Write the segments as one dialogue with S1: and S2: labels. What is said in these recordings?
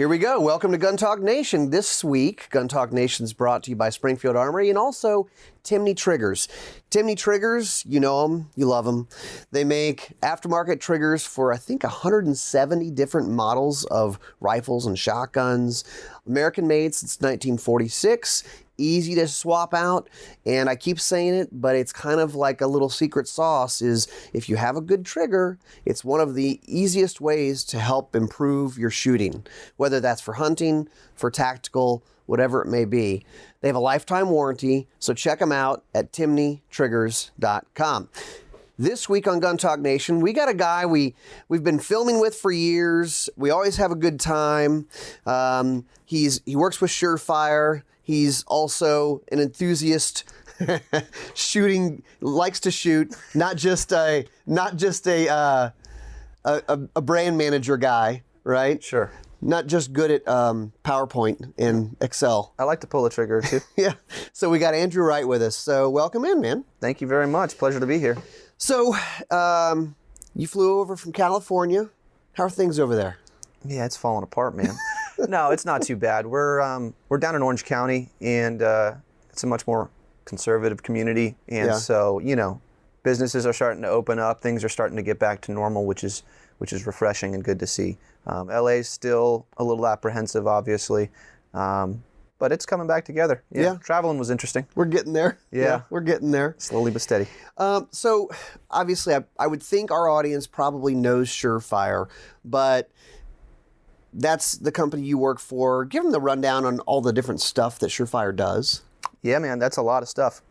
S1: Here we go. Welcome to Gun Talk Nation. This week, Gun Talk Nation is brought to you by Springfield Armory and also Timney Triggers. Timney Triggers, you know them, you love them. They make aftermarket triggers for, I think, 170 different models of rifles and shotguns. American made since 1946. Easy to swap out, and I keep saying it, but it's kind of like a little secret sauce is if you have a good trigger, it's one of the easiest ways to help improve your shooting, whether that's for hunting, for tactical, whatever it may be. They have a lifetime warranty, so check them out at timneytriggers.com. This week on Gun Talk Nation, we got a guy we've been filming with for years. We always have a good time. He works with SureFire. He's also an enthusiast, shooting, likes to shoot, not just a brand manager guy, right?
S2: Sure.
S1: Not just good at PowerPoint and Excel.
S2: I like to pull a trigger too.
S1: Yeah. So we got Andrew Wright with us. So welcome in, man.
S2: Thank you very much. Pleasure to be here.
S1: So you flew over from California. How are things over there?
S2: Yeah, it's falling apart, man. No, it's not too bad. We're down in Orange County, and it's a much more conservative community, and so businesses are starting to open up. Things are starting to get back to normal, which is refreshing and good to see. LA's still a little apprehensive, obviously, but it's coming back together. Yeah, traveling was interesting.
S1: We're getting there.
S2: Yeah,
S1: we're getting there.
S2: Slowly but steady.
S1: So obviously, I would think our audience probably knows SureFire, but that's the company you work for. Give them the rundown on all the different stuff that SureFire does.
S2: Yeah, man, that's a lot of stuff.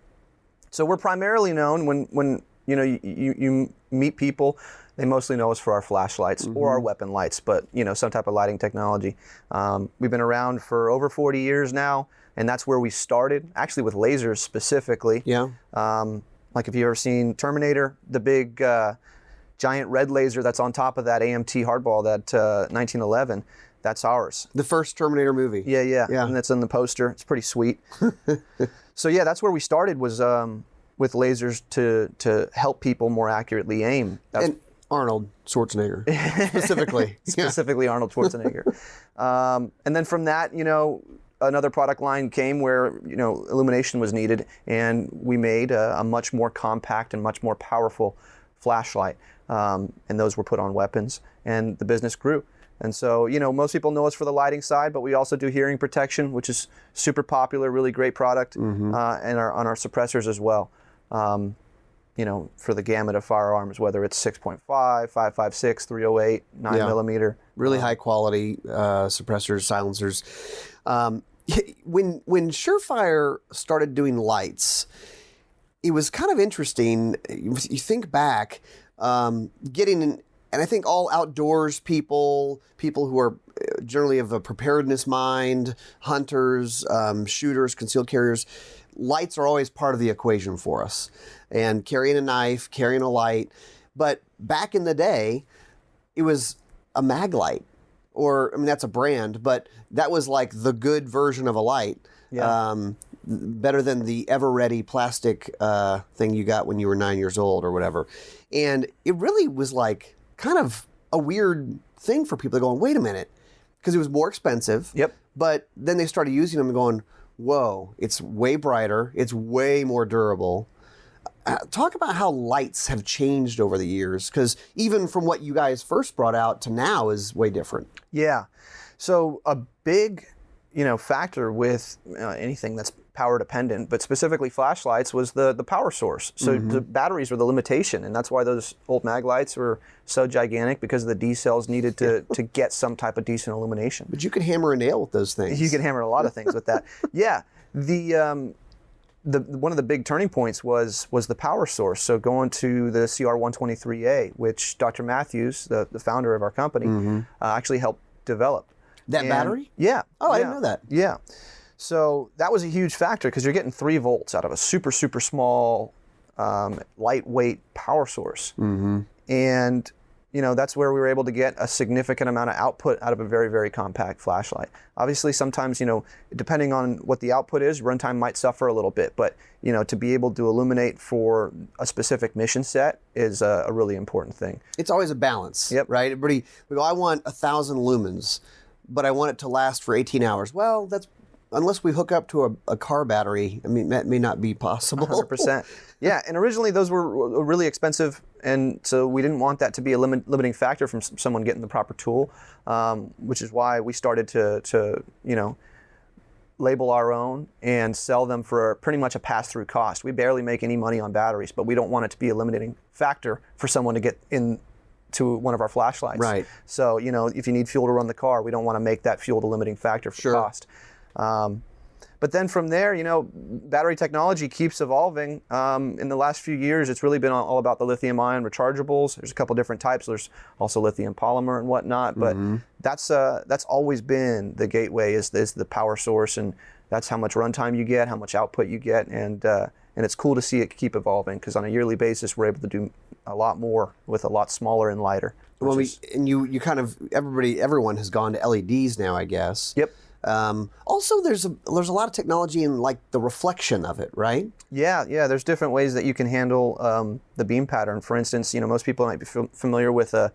S2: So we're primarily known when you meet people, they mostly know us for our flashlights or our weapon lights, but some type of lighting technology. We've been around for over 40 years now, and that's where we started, actually with lasers specifically.
S1: Yeah.
S2: Like if you've ever seen Terminator, the big giant red laser that's on top of that AMT hardball, that 1911, that's ours.
S1: The first Terminator movie.
S2: Yeah. And that's in the poster. It's pretty sweet. So yeah, that's where we started, was with lasers to help people more accurately aim.
S1: And Arnold Schwarzenegger, specifically.
S2: Specifically Arnold Schwarzenegger. And then from that, another product line came where, illumination was needed, and we made a much more compact and much more powerful flashlight. And those were put on weapons, and the business grew. And so, most people know us for the lighting side, but we also do hearing protection, which is super popular, really great product, and on our suppressors as well. For the gamut of firearms, whether it's 6.5, 5.56, 308, 9 millimeter.
S1: Really high quality suppressors, silencers. When SureFire started doing lights, it was kind of interesting. You think back, getting in, and I think all outdoors people who are generally of a preparedness mind, hunters, shooters, concealed carriers, lights are always part of the equation for us. And carrying a knife, carrying a light. But back in the day, it was a mag light. That's a brand, but that was like the good version of a light. Yeah. Better than the ever-ready plastic thing you got when you were 9 years old or whatever. And it really was like kind of a weird thing for people going, wait a minute, because it was more expensive.
S2: Yep.
S1: But then they started using them and going, whoa, it's way brighter, it's way more durable. Talk about how lights have changed over the years, because even from what you guys first brought out to now is way different.
S2: Yeah. So a big, factor with anything that's power dependent, but specifically flashlights, was the power source. So the batteries were the limitation, and that's why those old mag lights were so gigantic, because the D cells needed to get some type of decent illumination.
S1: But you could hammer a nail with those things.
S2: You could hammer a lot of things with that. Yeah. The one of the big turning points was the power source. So going to the CR123A, which Dr. Matthews, the founder of our company, actually helped develop.
S1: That battery?
S2: Yeah.
S1: Oh, I didn't know that.
S2: Yeah. So that was a huge factor, because you're getting 3 volts out of a super, super small, lightweight power source. And that's where we were able to get a significant amount of output out of a very, very compact flashlight. Obviously, sometimes, depending on what the output is, runtime might suffer a little bit, but, to be able to illuminate for a specific mission set is a really important thing.
S1: It's always a balance,
S2: Yep.
S1: right? Everybody, we go, I want 1,000 lumens, but I want it to last for 18 hours. Well, that's unless we hook up to a car battery. I mean, that may not be possible.
S2: 100%. Yeah, and originally those were really expensive, and so we didn't want that to be a limiting factor from someone getting the proper tool, which is why we started to label our own and sell them for pretty much a pass-through cost. We barely make any money on batteries, but we don't want it to be a limiting factor for someone to get into one of our flashlights.
S1: Right.
S2: So, if you need fuel to run the car, we don't want to make that fuel the limiting factor for cost. But then from there, battery technology keeps evolving. In the last few years, it's really been all about the lithium-ion rechargeables. There's a couple different types. There's also lithium polymer and whatnot. But that's always been the gateway is the power source, and that's how much runtime you get, how much output you get, and it's cool to see it keep evolving because on a yearly basis, we're able to do a lot more with a lot smaller and lighter.
S1: Well, you kind of everyone has gone to LEDs now, I guess.
S2: Yep.
S1: Also, there's a lot of technology in like the reflection of it, right?
S2: Yeah. There's different ways that you can handle the beam pattern. For instance, most people might be familiar with a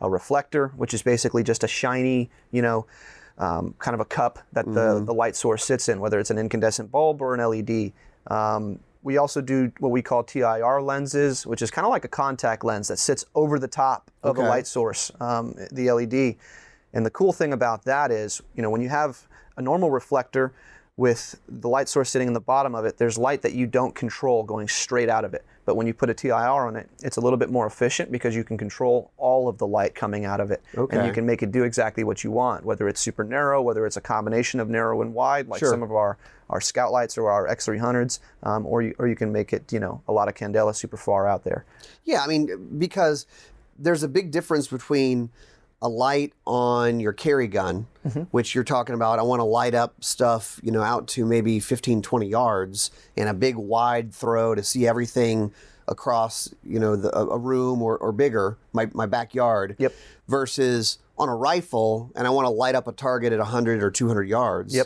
S2: reflector, which is basically just a shiny, kind of a cup that the light source sits in, whether it's an incandescent bulb or an LED. We also do what we call Tir lenses, which is kind of like a contact lens that sits over the top of the light source, the LED. And the cool thing about that is, when you have a normal reflector with the light source sitting in the bottom of it, there's light that you don't control going straight out of it. But when you put a Tir on it, it's a little bit more efficient because you can control all of the light coming out of it. Okay. And you can make it do exactly what you want, whether it's super narrow, whether it's a combination of narrow and wide, like some of our Scout lights or our X300s, or you can make it, a lot of candela super far out there.
S1: Yeah, I mean, because there's a big difference between a light on your carry gun, which you're talking about, I want to light up stuff, out to maybe 15, 20 yards and a big wide throw to see everything across, a room or bigger, my backyard, versus on a rifle and I want to light up a target at 100 or 200 yards.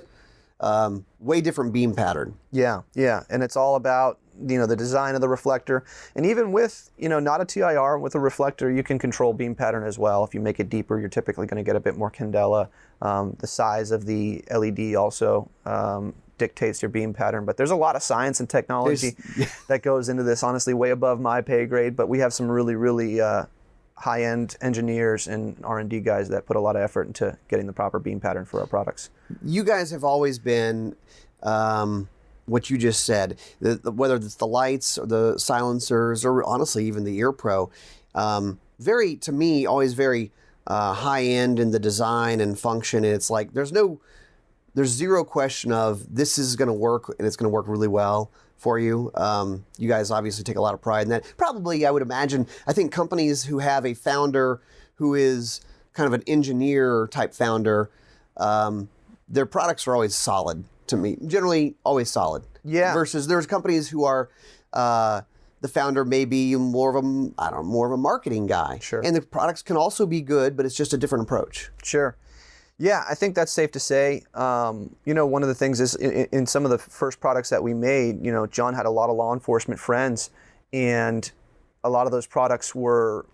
S1: Way different beam pattern.
S2: Yeah. And it's all about, the design of the reflector. And even with, not a Tir, with a reflector, you can control beam pattern as well. If you make it deeper, you're typically going to get a bit more candela. The size of the LED also dictates your beam pattern. But there's a lot of science and technology that goes into this, honestly, way above my pay grade. But we have some really, really high-end engineers and R&D guys that put a lot of effort into getting the proper beam pattern for our products.
S1: You guys have always been what you just said, whether it's the lights or the silencers or honestly even the Ear Pro, to me, always very high-end in the design and function. And it's like there's zero question of this is going to work and it's going to work really well for you. You guys obviously take a lot of pride in that. Probably, I would imagine, I think companies who have a founder who is kind of an engineer type founder, their products are always solid to me. Generally, always solid. Yeah. Versus there's companies who are, the founder may be more of a marketing guy.
S2: Sure.
S1: And the products can also be good, but it's just a different approach.
S2: Sure. Yeah, I think that's safe to say. One of the things is in some of the first products that we made, John had a lot of law enforcement friends, and a lot of those products were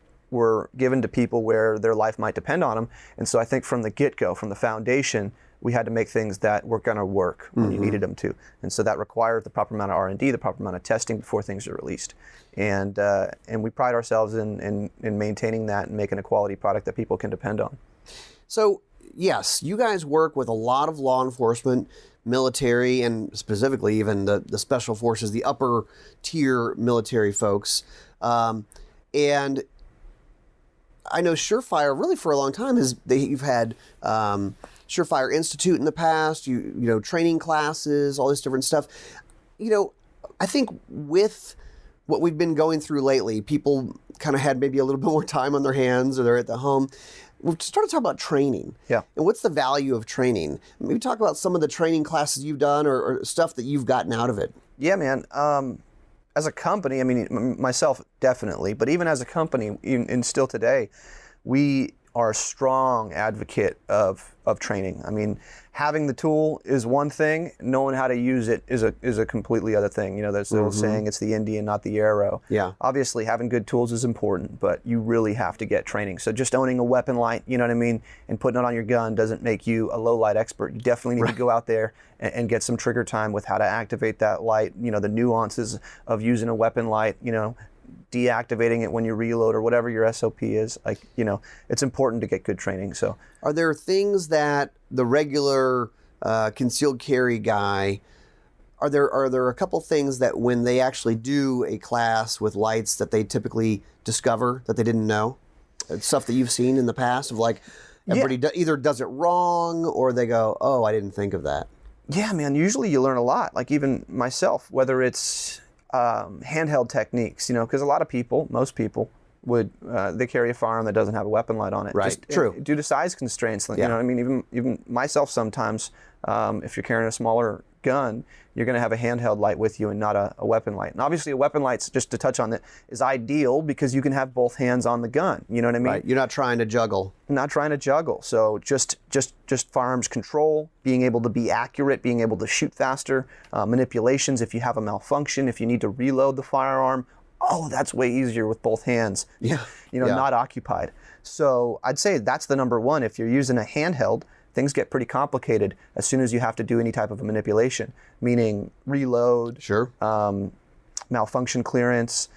S2: given to people where their life might depend on them. And so I think from the get-go, from the foundation, we had to make things that were going to work when you needed them to. And so that required the proper amount of R&D, the proper amount of testing before things are released. And we pride ourselves in maintaining that and making a quality product that people can depend on.
S1: So, yes, you guys work with a lot of law enforcement, military, and specifically even the special forces, the upper tier military folks. And I know SureFire really for a long time you've had SureFire Institute in the past, you training classes, all this different stuff. I think with what we've been going through lately, people kind of had maybe a little bit more time on their hands or they're at the home. We've started talking about training. Yeah. And what's the value of training? Maybe talk about some of the training classes you've done or stuff that you've gotten out of it.
S2: Yeah, man. As a company, myself definitely, but even as a company, and still today, we are a strong advocate of training. I mean, having the tool is one thing, knowing how to use it is a completely other thing. You know, there's the old saying, it's the Indian, not the arrow.
S1: Yeah.
S2: Obviously, having good tools is important, but you really have to get training. So just owning a weapon light, you know what I mean, and putting it on your gun doesn't make you a low light expert. You definitely need to go out there and get some trigger time with how to activate that light, you know, the nuances of using a weapon light, you know, deactivating it when you reload or whatever your SOP is. Like, you know, it's important to get good training. So
S1: are there things that the regular concealed carry guy, are there a couple things that when they actually do a class with lights that they typically discover that they didn't know? It's stuff that you've seen in the past of like everybody either does it wrong or they go, oh, I didn't think of that.
S2: Yeah, man, usually you learn a lot. Like even myself, whether it's handheld techniques, you know, because a lot of people, most people would, they carry a firearm that doesn't have a weapon light on it.
S1: Right, true.
S2: Due to size constraints, you know what I mean? Even myself sometimes, if you're carrying a smaller gun, you're going to have a handheld light with you and not a weapon light. And obviously a weapon light's, just to touch on that, is ideal because you can have both hands on the gun. You know what I mean?
S1: Right. You're not trying to juggle.
S2: Not trying to juggle. So just firearms control, being able to be accurate, being able to shoot faster, manipulations if you have a malfunction, if you need to reload the firearm. Oh, that's way easier with both hands.
S1: Yeah.
S2: You know, not occupied. So I'd say that's the number one. If you're using a handheld, things get pretty complicated as soon as you have to do any type of a manipulation, meaning reload, malfunction clearance,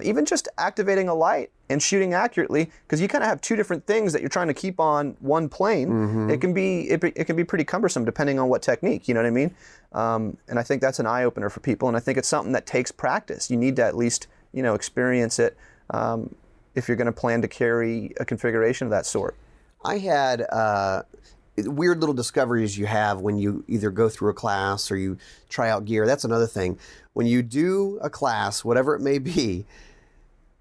S2: even just activating a light and shooting accurately, because you kind of have two different things that you're trying to keep on one plane. It can be pretty cumbersome depending on what technique, you know what I mean? And I think that's an eye-opener for people, and I think it's something that takes practice. You need to at least, you know, experience it if you're going to plan to carry a configuration of that sort.
S1: I had weird little discoveries you have when you either go through a class or you try out gear. That's another thing. When you do a class, whatever it may be,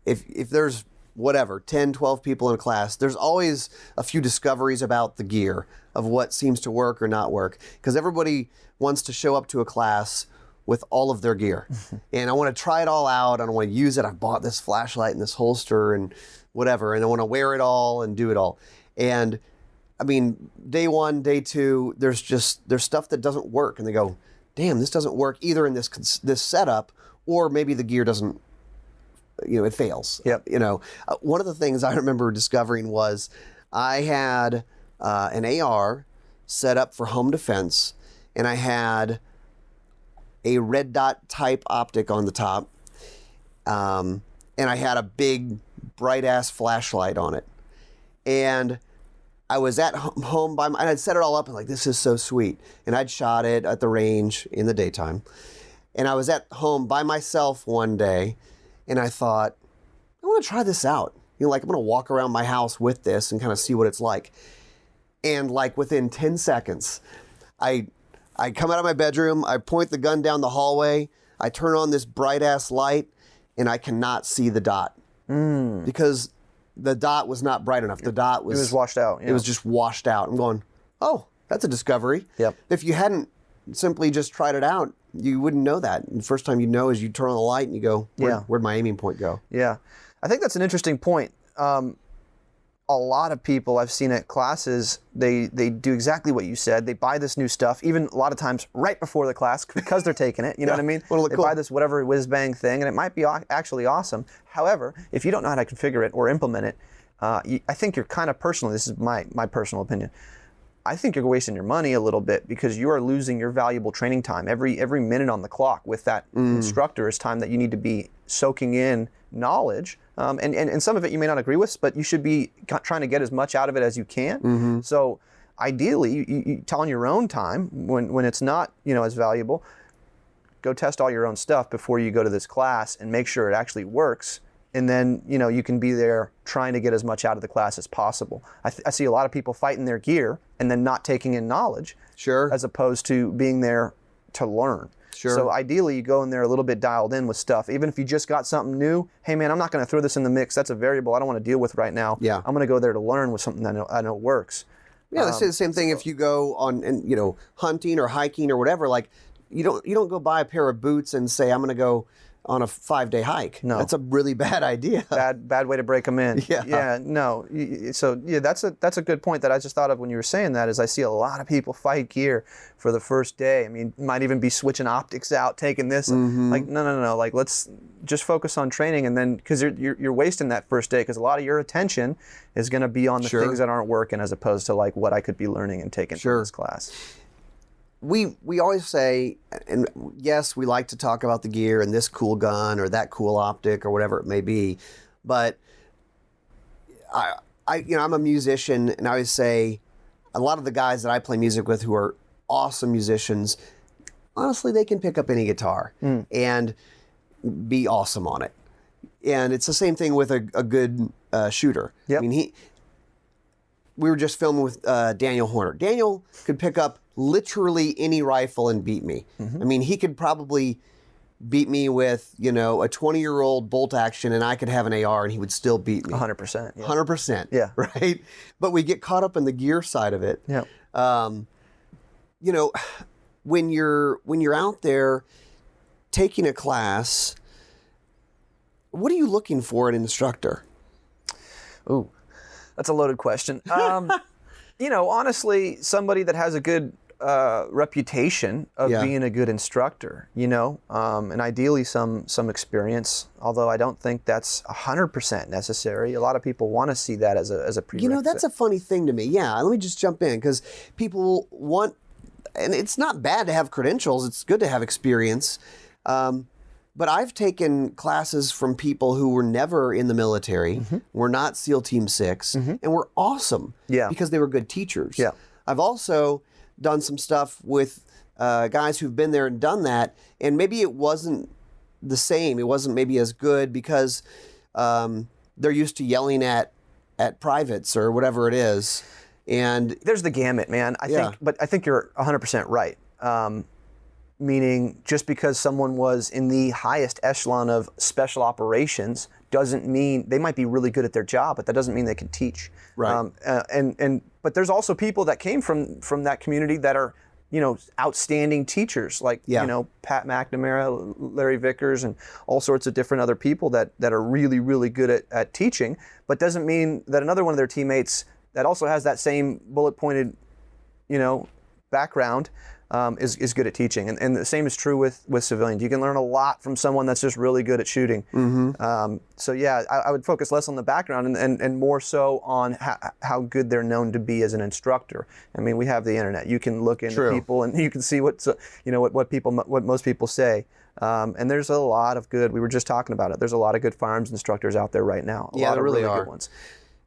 S1: if there's whatever, 10, 12 people in a class, there's always a few discoveries about the gear of what seems to work or not work. Because everybody wants to show up to a class with all of their gear. And I want to try it all out. I want to use it. I bought this flashlight and this holster and whatever. And I want to wear it all and do it all. And I mean, day one, day two, there's stuff that doesn't work. And they go, damn, this doesn't work either in this setup, or maybe the gear doesn't, you know, it fails.
S2: Yep.
S1: You know, one of the things I remember discovering was I had an AR set up for home defense, and I had a red dot type optic on the top, and I had a big bright ass flashlight on it. And I was at home and I'd set it all up and like, this is so sweet. And I'd shot it at the range in the daytime. And I was at home by myself one day and I thought, I want to try this out. You know, like I'm going to walk around my house with this and kind of see what it's like. And like within 10 seconds, I come out of my bedroom, I point the gun down the hallway, I turn on this bright ass light and I cannot see the dot because the dot was not bright enough. The dot was...
S2: It was washed out. Yeah.
S1: It was just washed out. I'm going, oh, that's a discovery.
S2: Yep.
S1: If you hadn't simply just tried it out, you wouldn't know that. And the first time you know is you turn on the light and you go, where'd my aiming point go?
S2: Yeah. I think that's an interesting point. A lot of people I've seen at classes, they do exactly what you said. They buy this new stuff, even a lot of times right before the class because they're taking it. You know what I mean? They buy this whatever whiz-bang thing, and it might be actually awesome. However, if you don't know how to configure it or implement it, I think you're kind of personally, this is my personal opinion, I think you're wasting your money a little bit because you are losing your valuable training time. Every minute on the clock with that instructor is time that you need to be soaking in knowledge. And some of it you may not agree with, but you should be trying to get as much out of it as you can. So ideally, you tell on your own time when it's not, you know, as valuable, go test all your own stuff before you go to this class and make sure it actually works. And then, you know, you can be there trying to get as much out of the class as possible. I see a lot of people fighting their gear and then not taking in knowledge, as opposed to being there to learn. So ideally, you go in there a little bit dialed in with stuff. Even if you just got something new, hey man, I'm not going to throw this in the mix. That's a variable I don't want to deal with right now. I'm going to go there to learn with something that I know works.
S1: Yeah, that's the same thing if you go on, and you know, hunting or hiking or whatever. Like, you don't go buy a pair of boots and say, I'm going to go on a 5-day hike.
S2: No.
S1: That's a really bad idea.
S2: Bad way to break them in.
S1: Yeah.
S2: No. So yeah, that's a good point that I just thought of when you were saying that. Is I see a lot of people fight gear for the first day. I mean, might even be switching optics out, taking this. Like no. Like let's just focus on training, and then because you're wasting that first day, because a lot of your attention is going to be on the things that aren't working, as opposed to like what I could be learning and taking from this class.
S1: We always say, and yes, we like to talk about the gear and this cool gun or that cool optic or whatever it may be, but I'm a musician, and I always say a lot of the guys that I play music with who are awesome musicians, honestly, they can pick up any guitar and be awesome on it. And it's the same thing with a good shooter.
S2: Yep.
S1: I mean, we were just filming with Daniel Horner. Daniel could pick up literally any rifle and beat me. I mean, he could probably beat me with, a 20-year-old bolt action, and I could have an AR and he would still beat me.
S2: 100%. Yeah.
S1: 100%.
S2: Yeah.
S1: Right? But we get caught up in the gear side of it.
S2: Yeah.
S1: When you're out there taking a class, what are you looking for in an instructor?
S2: Ooh, that's a loaded question. Honestly, somebody that has a good reputation of being a good instructor, and ideally some experience, although I don't think that's 100% necessary. A lot of people want to see that as a prerequisite.
S1: That's a funny thing to me. Yeah, let me just jump in, because people want, and it's not bad to have credentials, it's good to have experience, but I've taken classes from people who were never in the military, were not SEAL Team 6, and were awesome because they were good teachers. Yeah. I've also done some stuff with guys who've been there and done that, and maybe it wasn't the same. It wasn't maybe as good because they're used to yelling at privates or whatever it is. And
S2: there's the gamut, man. I think you're 100% right. Meaning just because someone was in the highest echelon of special operations doesn't mean they might be really good at their job, but that doesn't mean they can teach.
S1: Right.
S2: But there's also people that came from that community that are, outstanding teachers, like, Pat McNamara, Larry Vickers, and all sorts of different other people that are really, really good at teaching, but doesn't mean that another one of their teammates that also has that same bullet pointed, background is good at teaching. And the same is true with civilians. You can learn a lot from someone that's just really good at shooting. So yeah, I would focus less on the background and more so on how good they're known to be as an instructor. I mean, we have the internet. You can look into people and you can see what most people say. And there's a lot of good, we were just talking about it, there's a lot of good firearms instructors out there right now. A lot of really good ones.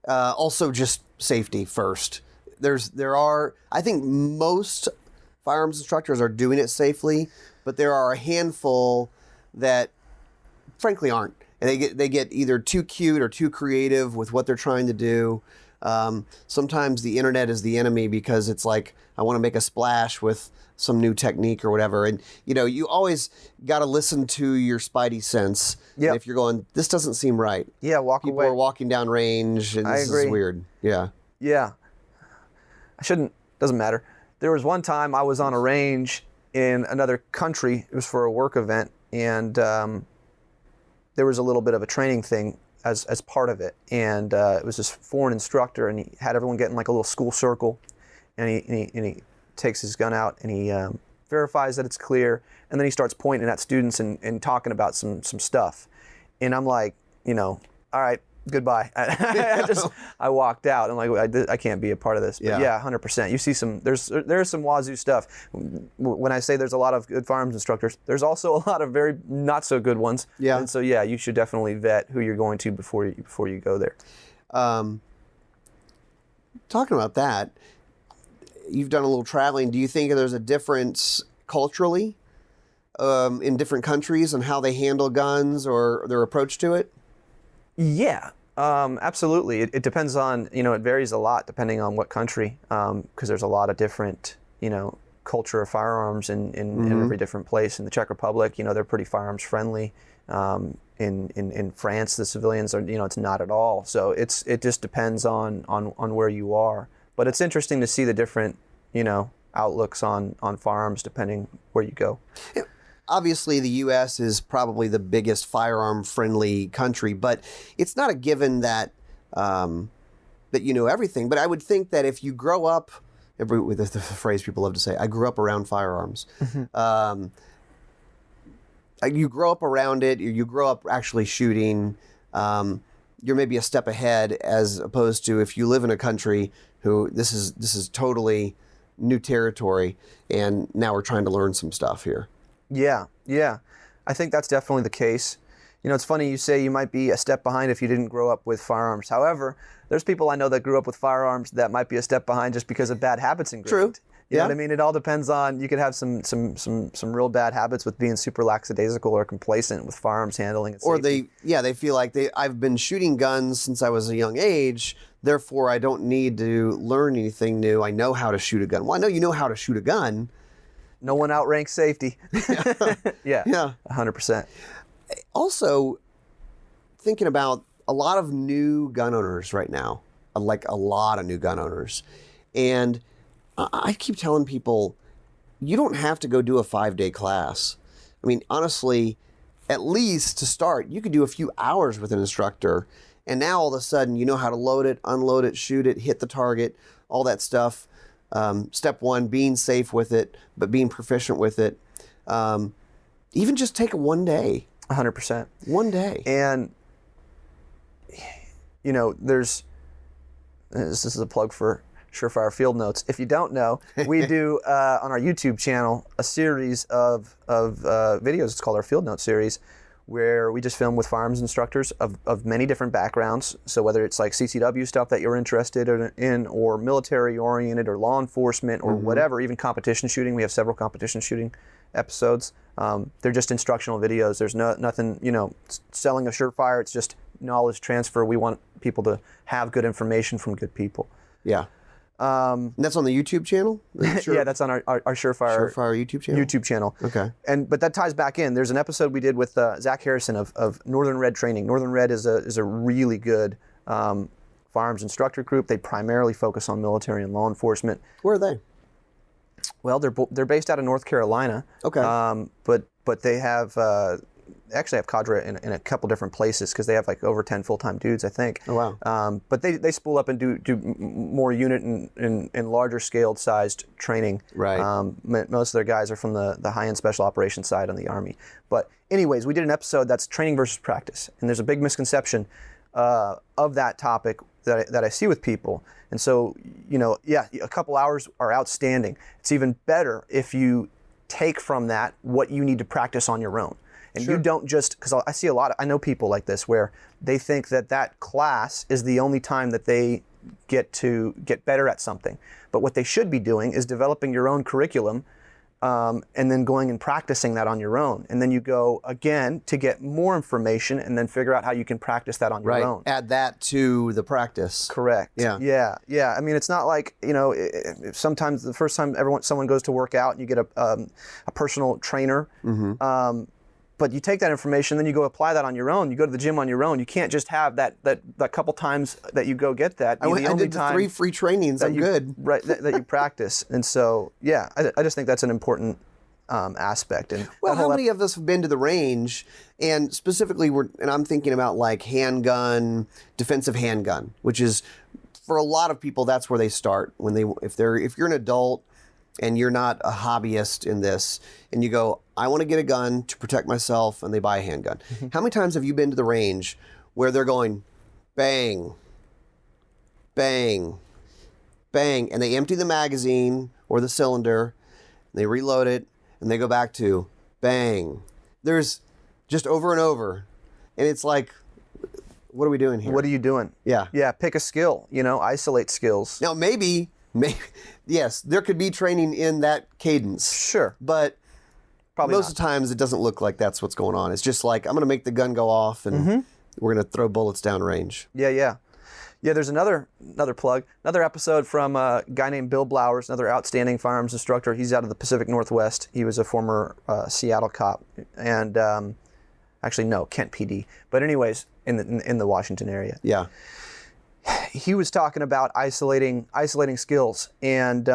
S1: Also just safety first. I think most firearms instructors are doing it safely, but there are a handful that frankly aren't. And they get either too cute or too creative with what they're trying to do. Sometimes the internet is the enemy, because it's like, I want to make a splash with some new technique or whatever. And you always got to listen to your spidey sense.
S2: Yeah.
S1: If you're going, this doesn't seem right.
S2: Yeah,
S1: People
S2: away.
S1: are walking down range, and this is weird. Yeah.
S2: Yeah. Doesn't matter. There was one time I was on a range in another country. It was for a work event, and there was a little bit of a training thing as part of it. And it was this foreign instructor, and he had everyone get in like a little school circle, and he takes his gun out and he verifies that it's clear, and then he starts pointing at students and talking about some stuff. And I'm like, all right, goodbye. I walked out. I'm like, I can't be a part of this. But yeah, 100%. You see there's some wazoo stuff. When I say there's a lot of good firearms instructors, there's also a lot of very not so good ones. Yeah. And so yeah, you should definitely vet who you're going to before you go there.
S1: Talking about that, you've done a little traveling. Do you think there's a difference culturally in different countries on how they handle guns or their approach to it?
S2: Yeah, absolutely. It depends on, it varies a lot depending on what country, because there's a lot of different, culture of firearms in every different place. In the Czech Republic, they're pretty firearms friendly. In France, the civilians are, it's not at all. So it just depends on where you are. But it's interesting to see the different, outlooks on firearms depending where you go.
S1: obviously the U.S. is probably the biggest firearm-friendly country, but it's not a given that that you know everything. But I would think that if you grow up, with the phrase people love to say, I grew up around firearms. You grow up around it, you grow up actually shooting, you're maybe a step ahead as opposed to if you live in a country who this is totally new territory and now we're trying to learn some stuff here.
S2: Yeah. I think that's definitely the case. You know, it's funny you say you might be a step behind if you didn't grow up with firearms. However, there's people I know that grew up with firearms that might be a step behind just because of bad habits ingrained.
S1: True.
S2: You know what I mean? It all depends on, you could have some real bad habits with being super lackadaisical or complacent with firearms handling and safety.
S1: Or they feel like I've been shooting guns since I was a young age, therefore I don't need to learn anything new. I know how to shoot a gun. Well, I know you know how to shoot a gun.
S2: No one outranks safety. Yeah. 100%.
S1: Also, thinking about a lot of new gun owners right now, like a lot of new gun owners, and I keep telling people, you don't have to go do a 5-day class. I mean, honestly, at least to start, you could do a few hours with an instructor, and now all of a sudden you know how to load it, unload it, shoot it, hit the target, all that stuff. Step one, being safe with it, but being proficient with it. Even just take it one day.
S2: 100%.
S1: One day.
S2: And, you know, this is a plug for SureFire Field Notes. If you don't know, we do on our YouTube channel a series of videos. It's called our Field Note series, where we just film with firearms instructors of many different backgrounds. So whether it's like CCW stuff that you're interested in, or military oriented, or law enforcement, or whatever, even competition shooting. We have several competition shooting episodes. They're just instructional videos. There's nothing, you know, selling a SureFire. It's just knowledge transfer. We want people to have good information from good people.
S1: Yeah. And that's on the YouTube channel?
S2: Yeah, that's on our SureFire YouTube channel.
S1: Okay.
S2: But that ties back in. There's an episode we did with Zach Harrison of Northern Red Training. Northern Red is a really good firearms instructor group. They primarily focus on military and law enforcement.
S1: Where are they?
S2: Well, they're based out of North Carolina.
S1: Okay.
S2: But they have actually have cadre in a couple different places because they have like over 10 full-time dudes, I think.
S1: Oh, wow.
S2: But they spool up and do more unit and larger scaled sized training.
S1: Right.
S2: Most of their guys are from the high-end special operations side on the Army. But anyways, we did an episode that's training versus practice. And there's a big misconception of that topic that I see with people. And so, you know, yeah, a couple hours are outstanding. It's even better if you take from that what you need to practice on your own. And you don't just, because I know people like this where they think that class is the only time that they get to get better at something. But what they should be doing is developing your own curriculum and then going and practicing that on your own. And then you go again to get more information and then figure out how you can practice that on your own.
S1: Add that to the practice.
S2: Correct. Yeah. I mean, it's not like, you know, sometimes the first time someone goes to work out and you get a personal trainer, but you take that information, then you go apply that on your own. You go to the gym on your own. You can't just have that couple times that you go get that.
S1: I did the 3 free trainings. I'm good.
S2: Right, that you practice. And so, yeah, I just think that's an important aspect. And
S1: well, how many of us have been to the range, and specifically, I'm thinking about like handgun, defensive handgun, which is for a lot of people that's where they start if you're an adult and you're not a hobbyist in this, and you go, I want to get a gun to protect myself, and they buy a handgun. How many times have you been to the range where they're going bang, bang, bang, and they empty the magazine or the cylinder, and they reload it, and they go back to bang. There's just over and over, and it's like, what are we doing here?
S2: What are you doing?
S1: Yeah,
S2: pick a skill, isolate skills.
S1: Now maybe, yes, there could be training in that cadence.
S2: Sure.
S1: But
S2: probably
S1: most of the times it doesn't look like that's what's going on. It's just like, I'm going to make the gun go off and we're going to throw bullets down range.
S2: Yeah, there's another plug, another episode from a guy named Bill Blowers, another outstanding firearms instructor. He's out of the Pacific Northwest. He was a former Seattle cop and Kent PD. But anyways, in the Washington area.
S1: Yeah.
S2: He was talking about isolating skills, and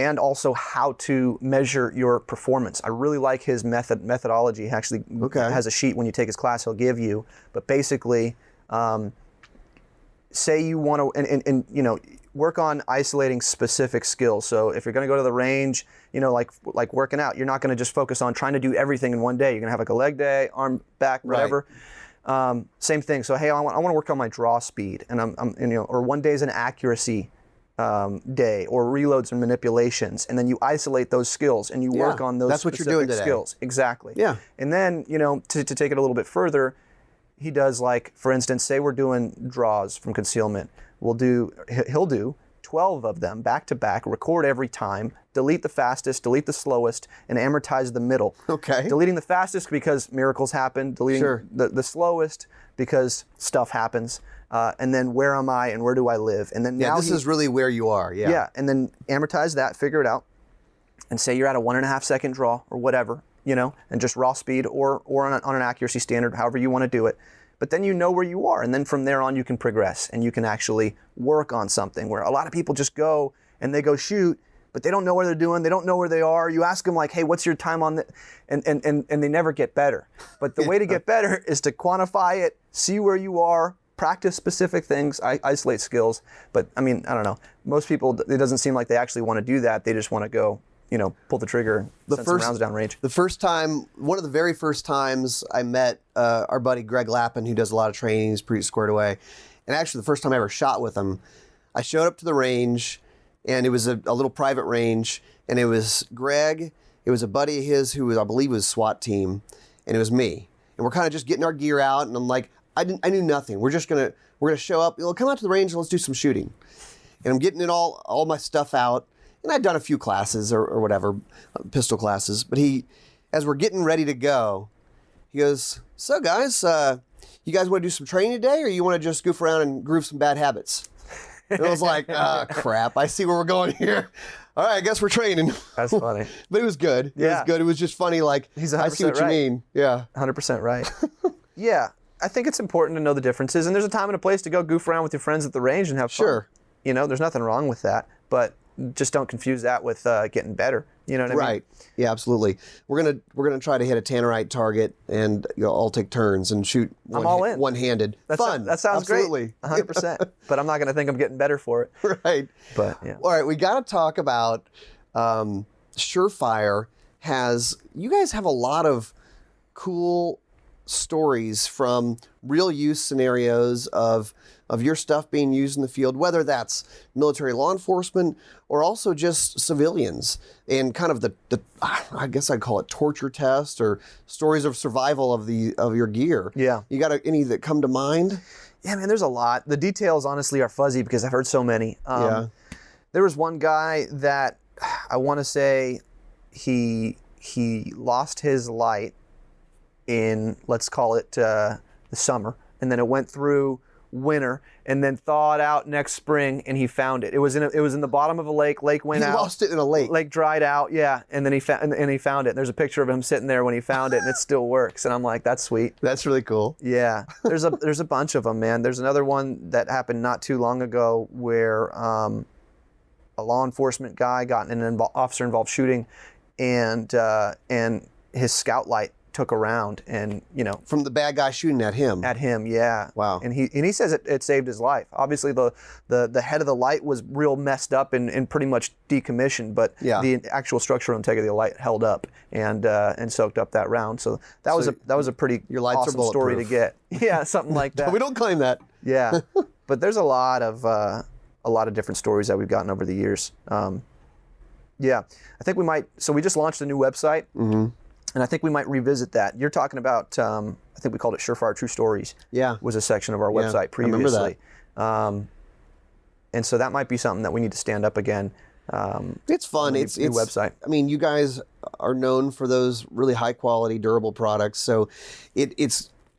S2: and also how to measure your performance. I really like his methodology. He actually has a sheet when you take his class he'll give you. But basically, say you want to, and you know, work on isolating specific skills. So if you're going to go to the range, you know, like working out, you're not going to just focus on trying to do everything in one day. You're going to have like a leg day, arm, back, whatever. Right. Same thing. So hey, I want to work on my draw speed, and you know, or one day is an accuracy day, or reloads and manipulations, and then you isolate those skills and you work on those.
S1: That's what you're doing today.
S2: Skills. Exactly.
S1: Yeah.
S2: And then, you know, to take it a little bit further, he does, like, for instance, say we're doing draws from concealment. He'll do 12 of them back to back, record every time, delete the fastest, delete the slowest, and amortize the middle.
S1: Okay.
S2: Deleting the fastest because miracles happen, deleting the slowest because stuff happens, and then where am I and where do I live? And then now
S1: this is really where you are. Yeah.
S2: Yeah, and then amortize that, figure it out, and say you're at a 1.5 second draw or whatever, you know, and just raw speed or on an accuracy standard, however you want to do it. But then you know where you are, and then from there on you can progress and you can actually work on something, where a lot of people just go and they go shoot, but they don't know what they're doing, they don't know where they are. You ask them like, hey, what's your time on and they never get better. But the way to get better is to quantify it, see where you are, practice specific things, isolate skills. But I mean, I don't know. Most people, it doesn't seem like they actually want to do that. They just want to go, you know, pull the trigger, send some rounds down range.
S1: The first time, one of the very first times I met our buddy Greg Lappin, who does a lot of training, he's pretty squared away. And actually the first time I ever shot with him, I showed up to the range, and it was a little private range, and it was Greg, it was a buddy of his who was, I believe, was SWAT team, and it was me. And we're kind of just getting our gear out, and I'm like, I knew nothing. We're gonna show up, come out to the range and let's do some shooting. And I'm getting it all my stuff out. And I'd done a few classes or whatever, pistol classes. But as we're getting ready to go, he goes, so guys, you guys want to do some training today, or you want to just goof around and groove some bad habits? And I was like, crap, I see where we're going here. All right, I guess we're training.
S2: That's funny.
S1: But it was good.
S2: Yeah.
S1: It was good. It was just funny, like,
S2: He's
S1: I see what you mean. Yeah.
S2: 100% right. Yeah, I think it's important to know the differences. And there's a time and a place to go goof around with your friends at the range and have fun.
S1: Sure.
S2: You know, there's nothing wrong with that. But just don't confuse that with getting better. You know what I mean?
S1: Right. Yeah, absolutely. We're gonna try to hit a tannerite target, and all take turns and shoot.
S2: I'm all in.
S1: One-handed. Fun.
S2: That sounds
S1: absolutely.
S2: Great. 100%. But I'm not gonna think I'm getting better for it.
S1: Right.
S2: But yeah.
S1: All right, we got to talk about SureFire. You guys have a lot of cool stories from real use scenarios of your stuff being used in the field, whether that's military law enforcement or also just civilians, and kind of the I guess I'd call it torture test or stories of survival of your gear.
S2: Yeah.
S1: You got any that come to mind?
S2: Yeah, man, there's a lot. The details honestly are fuzzy because I've heard so many.
S1: Yeah.
S2: There was one guy that I want to say he lost his light in, let's call it the summer, and then it went through winter, and then thawed out next spring, and he found it. It was in the bottom of a lake. Lake went out.
S1: He lost it in a lake.
S2: Lake dried out, yeah, and then he found it. There's a picture of him sitting there when he found it, and it still works. And I'm like, that's sweet.
S1: That's really cool.
S2: Yeah, there's a bunch of them, man. There's another one that happened not too long ago where a law enforcement guy got in an officer-involved shooting, and his scout light took around, and
S1: from the bad guy shooting at him.
S2: Yeah.
S1: Wow.
S2: And he says it saved his life. Obviously the head of the light was real messed up and pretty much decommissioned, but the actual structural integrity of the light held up and soaked up that round. So that was a pretty
S1: your lights
S2: awesome
S1: are
S2: story to get. Yeah, something like that.
S1: We don't claim that.
S2: Yeah. But there's a lot of different stories that we've gotten over the years. Yeah. I think we might. So we just launched a new website. Mm-hmm. And I think we might revisit that. You're talking about, I think we called it SureFire True Stories.
S1: Yeah.
S2: Was a section of our website previously.
S1: I remember that.
S2: And so that might be something that we need to stand up again.
S1: It's fun. It's
S2: new website.
S1: I mean, you guys are known for those really high quality, durable products. So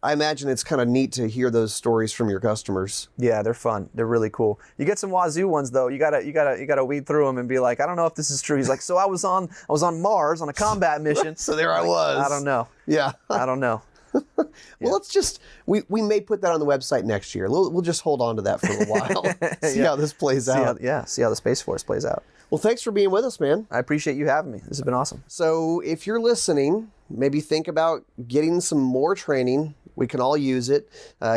S1: I imagine it's kind of neat to hear those stories from your customers.
S2: Yeah, they're fun. They're really cool. You get some wazoo ones though. You gotta weed through them and be like, I don't know if this is true. He's like, so I was on Mars on a combat mission.
S1: So there I was.
S2: I don't know.
S1: Yeah.
S2: I don't know.
S1: Well, let's just, we may put that on the website next year. We'll just hold on to that for a while. See how this plays out.
S2: See how the Space Force plays out.
S1: Well, thanks for being with us, man.
S2: I appreciate you having me. This has been awesome.
S1: So if you're listening, maybe think about getting some more training. We can all use it,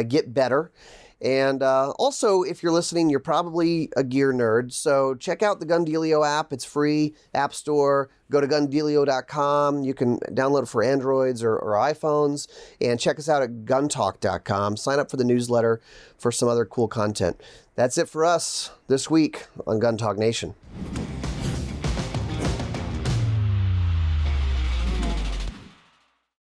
S1: get better. And also, if you're listening, you're probably a gear nerd. So check out the Gun Dealio app. It's free, App Store. Go to gundealio.com. You can download it for Androids or iPhones. And check us out at guntalk.com. Sign up for the newsletter for some other cool content. That's it for us this week on Gun Talk Nation.